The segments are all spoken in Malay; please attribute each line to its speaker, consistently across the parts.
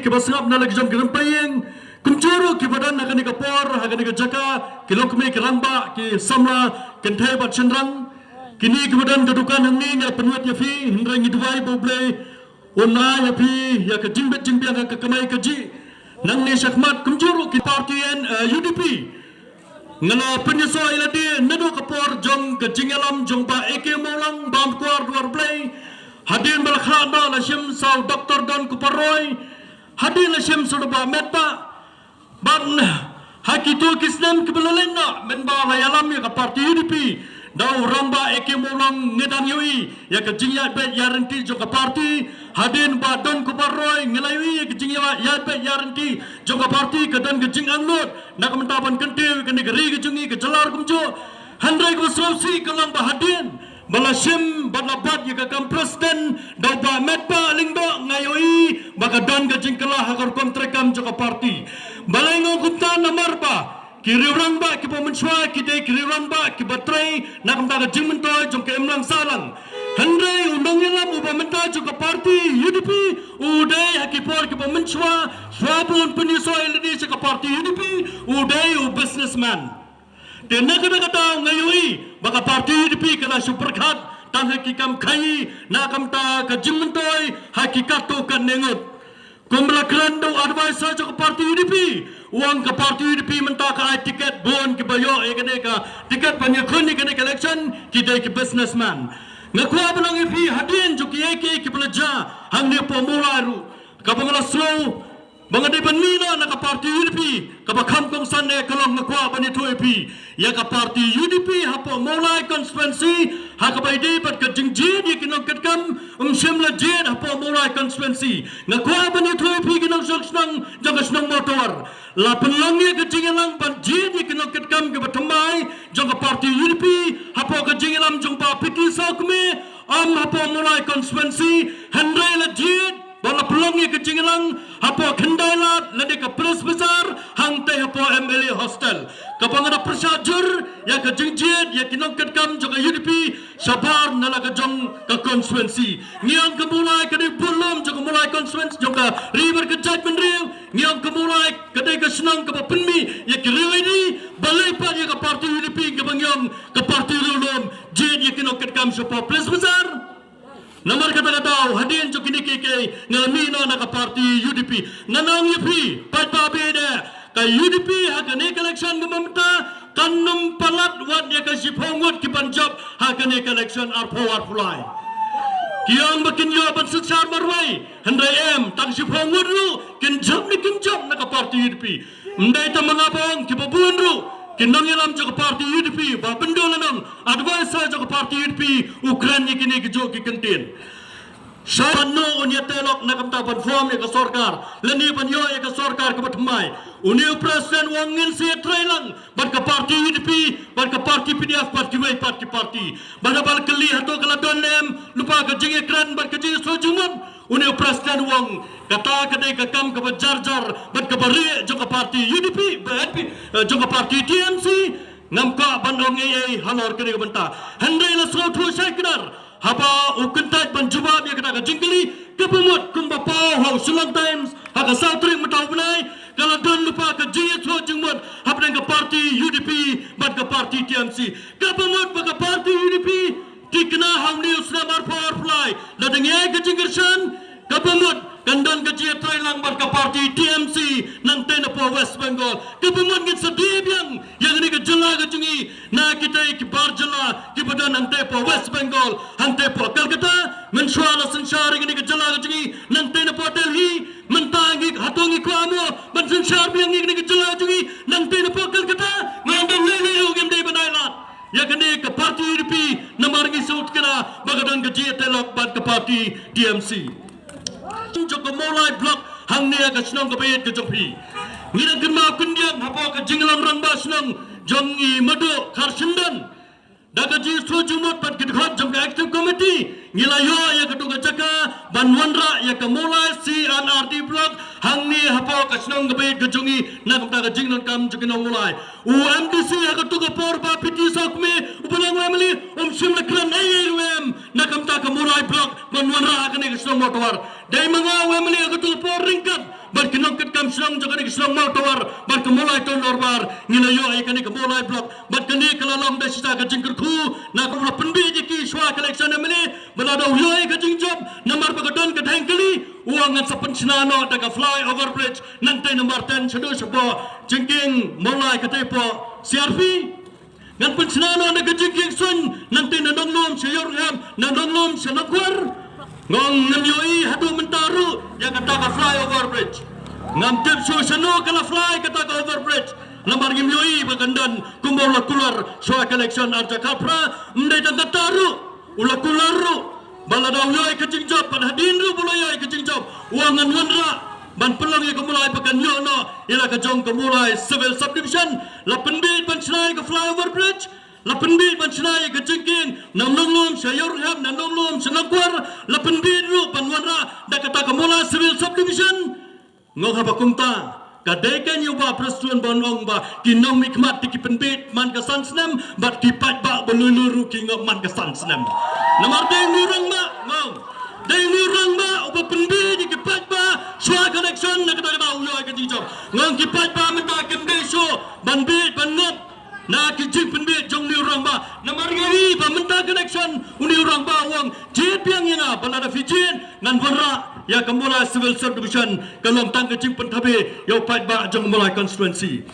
Speaker 1: kibasngap na lagi jom kirampayeng kumjuru kibadan na kani kapor hagani ka jaka kilokme kirangba ki samla kenthe bat chendrang kini kibadan kedukan hangni ya penuat ya fi hindra ngidwai boble ona ya fi ya ka jingbet jingbiang ka kamai kaji nang ni syakmat kumjuru ki partian UDP ngala penyeso iladi nado kapor jong ka jingalam jong ba eke molang bam kuar duar play hadin balkhana la shim saw Dr. Don Kuparoy hadin la shim sudaba meta ban hakitu kisnem kebelalena men ba la yalam ya ka parti UDP daw ramba eke molang ngedan yui ya ka jingya bet yaranti jo ka parti hadin ba Don Kuparoy ngelayui ya ka jingya ya bet yaranti jo ka parti kadan ka jing angnot nak mentaban kentil ka negeri ka jungi ka jalar kumjo handrai ko sopsi kalang ba hadin balashim balabat ya ka presiden daw ba metpa lingba ngayoi baka dan ka jingkala hakar kontrakam jo ka parti balay ngo kunta namar ba kiriran ba ki pemenswa ki dei kiriran ba ki batrai nak mta ka jingmentoy jong ka emlang salang handrai undang yalam uba menta jo ka parti UDP udai hakipor ki pemenswa swabun penisoy lidi ka parti UDP udai u businessman tena kata ngayoi baka parti UDP kana superkat tan hakikam khai nakam ta ka jingmentoy hakikat to kan nengot kumla krando advisor jo ka parti UDP uang ka parti UDP menta ka tiket bon ki bayo e kene ka tiket panya khuni kene election ki dei ki businessman ngakwa banang ipi hadin jo ki eke ki pelaja hang ne pomula ru ka bangala slow bangade banmina na ka parti UDP ka bakham kong sanne kalong ngakwa bani tu ipi ya ka parti UDP hapo molai constituency ha ka baide pat ka jingjin ye kinong katkam shimla jed hapo molai constituency ngakwa bani tu ipi kinong soksnang jangasnang motor la penlangye ka jingelang ban jed ye kinong katkam ka batamai jong ka parti UDP hapo ka jingelam jong pa piti sakme am hapo molai constituency handrai la jed bala pelongi ke Jingelang hapo kendailat lade ke pres besar hang teh hapo MLA hostel kapangada persajur ya ke jingjit ya kinong ketkam juga UDP sabar nala ke jong ke konstituensi ngiang ke mulai ke belum juga mulai konstituensi juga river ke judgment real ngiang ke mulai ke senang ke penmi ya ke ini balai pa ya ke parti UDP ke bangyong ke parti ulum jid ya kinong ketkam sapo pres besar nomor kata-kata hadin jo kini keke ngalmina na ka parti UDP nanang UDP pat babeda ka UDP hakane election gamamta kanum palat wat ya ka sipongot ki Punjab hakane election ar power fly kiang bakin yo ban setsar marwai handai em tang sipongot ru kinjam na ka parti UDP ndai ta mangabong ki babun ru kinang yalam jo parti UDP ba bendo lanang advisor jo parti UDP Ukraine kini ke jo ki kentin Sano unya telok na kamtapan form ni ka sorkar lani ban yo ka sorkar ka batmai uni presiden wangin si trailang ban ka parti UDP ban ka parti PDF parti wai parti ban bal kali hato kala donem lupa ka jinge kran ban ka jinge sojuman uni presiden wang kata kadai ka kam ka jarjar ban ka bari jo ka parti UDP jo ka parti TMC ngamka bandong ei halor kene ka banta handai la so thu sekdar haba ukentat banjubab ya kata jingkeli kepumut kumba pau hau Selang Times haka sautring matau benai kalau don lupa ke jinget so jingmut hapnang ke parti UDP bat ke parti TMC kepumut baka parti UDP dikena hau news namar power fly ladeng ye ke jinggersan kepumut kandan ke jinget trailang bat ke parti TMC nang tena po West Bengal kepumut ngit sedih yang ini ke jela ke jingi na kita ki barjala ki badan nang tepo West Bengal hang tepo Calcutta mensuala sensari ini ke jela ke jingi nang tena po Delhi mentangi hatongi kuamo ban sensar biang ini ke jela jingi nang tena po Calcutta ngandan lele ugem dei banailat ya kene ke parti UDP namaringi saut kena bagadan ke JTLok bat ke parti TMC Joko mulai blok hang nia ke senang ke bayat ke jompi ngira kenma kundiang hapo ke jinglam rangba senang jongi madu karsendan daga ji sojumot pat ke dekat jong active committee ngila yo ya ke tuga jaka banwanra ya ke mulai CNRD blok hang ni hapo ke senang ke bayat ke jongi nak ta ke jinglam kam jokino mulai UMDC ya ke tuga porba piti sokme upalang family simla kran ayem nak ta ke mulai blok banwanra ke ni ke senang motor dai manga family ya ke tuga por ringkat Islam mau tawar ban kemulai ton orbar ngilayo ay kani kemulai blok ban kani kalalam da sisa ka jingkerku na ko penbi jiki shwa collection amene balada uyoy ka jingjop namar pagadon ka thangkali uangan sa pensinano daga fly over bridge nanti nomor 10 sedo sebo jingking mulai ka tepo CRP ngan pensinano daga jingking sun nanti nanonglom sayorham nanonglom sanakwar ngong ngamyoi hadu mentaru yang kata ka fly over bridge ngam tip susano kala fly kata ka over bridge lamar ngamyoi bagandan kumbaw lakular shwa collection arja kapra mde jang kataru ulakularu baladaw yoy kajingjop padhadin ru buloy kajingjop uangan wanra ban pelang ya kemulai pakan yo no ila kajong kemulai civil subdivision la penbit ban snai ka flyover bridge la penbit ban snai ka jingking namnonglom sayorham namnonglom sanakwar la penbit ru ban wanra da kata kemulai civil subdivision ngok haba kumta kadekan yuba persetuan bonong ba kinong mikmat tiki penbit man kesan senam bat kipat ba beluluru kingok man kesan senam namar deng nurang ba ngong deng nurang ba uba penbit kipat ba shwa connection na kata uyo ka jingjop ngong kipat ba menta kemdeso ban bit ban ngop na kijing penbit jong nurang ba namar gari ba menta connection uni urang ba wong jit piang yang balada fijin nan warra ya kemulai civil subdivision kalong tang kecing pentabe yo pat ba jong mulai constituency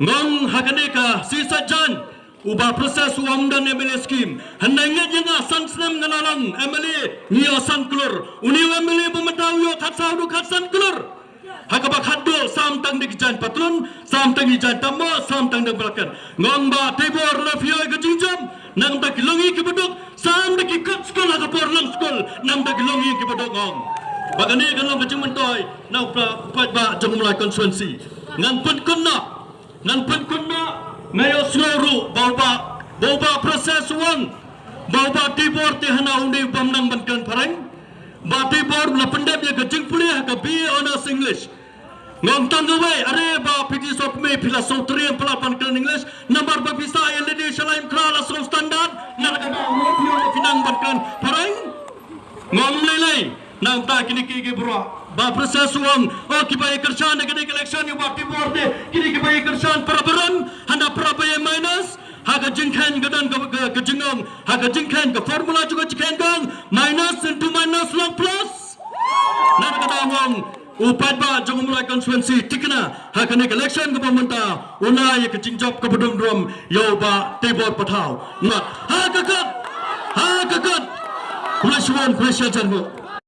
Speaker 1: ngong hakaneka sisa jan uba proses uang dan MLA scheme handangnya jenga san senam ngalalang MLA nio san klur uni MLA pemetaw yo khatsau du khatsan klur hakabak haddo sam tang dikijan patron sam tang ijan tammo sam tang dang belakan ngong ba tebor rafio kecing jam nang tak longi ke bedok sam dak ikat sekolah kapor lang skol nang dak longi ke bedok ngong bagani kalau kecing mentoy na upat ba jong mulai konstituensi ngan pun kunna ngayo seluruh bawa proses uang bawa tibor tehana undi bamnang bankan parang ba tibor la pendap ya kecing kuliah ka BA Honors English ngam tanggawai are ba PD sop me filosofi pelapan kan English nomor ba bisa LED shalaim krala so standard naraka mo pinang bankan parang ngam lelai nang ta kini kiki bro ba proses uang oh kibai kersan negeri election ni waktu borde kini kibai kersan parabaran handa parabaya minus haga jingkan gadan ke jingong haga jingkan ke formula juga jingkan gang minus into minus long plus nang kata uang upat ba jong mulai konstituensi tikna haga nek election ke pemerintah unai ke jingjop ke bedung drum yo ba tebor patau ngat haga kat kulasuan kulasian jango